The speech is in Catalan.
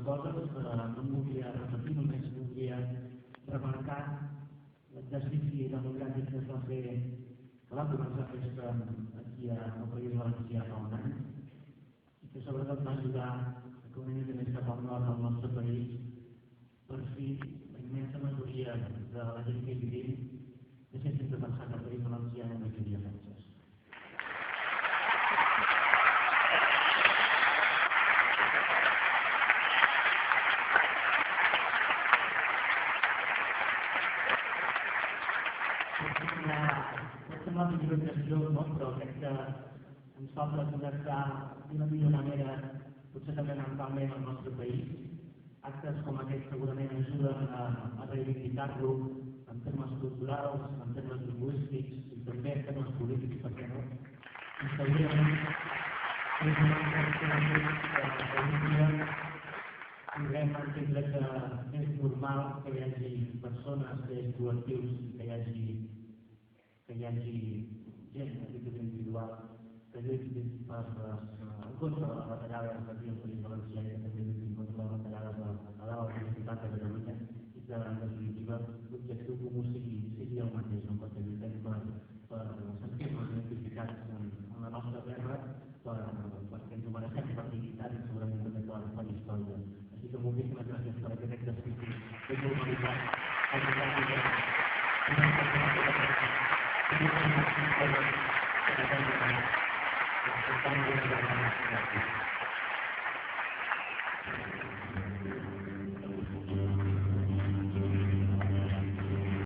coses, no em volia repetir, només voldria remarcar l'exercici democràtic que es va fer, que va començar a fer aquí al País Valencià fa un any, i que sobretot va ajudar que una mica més cap al nord del nostre país, per fi la immensa majoria de la gent que hi vivim deixessin de pensar que el País Valencià només hi havia fetges. Pot semblar una improvisació, però crec que ens falta connectar d'una millor manera, potser també mentalment, al nostre país. Actes com aquests segurament ajuden a reivindicar-lo en termes culturals, en termes lingüístics i també en termes polítics, perquè no? I segurament és una cosa que avui dia podrem entendre que és normal que hi hagi persones, que hi hagi col·lectius, que hi hagi gent a títol individual que lluitin en contra de les retallades aquí al País Valencià i que també lluitin contra les retallades a la Universitat de Catalunya i que en definitiva l'objectiu comú sigui el mateix, no? Perquè lluitem per sentir-nos identificats en la nostra terra, perquè ens ho mereixem, per dignitat i segurament també per història. Així que moltíssimes gràcies per aquest exercici de normalitat al Thank you.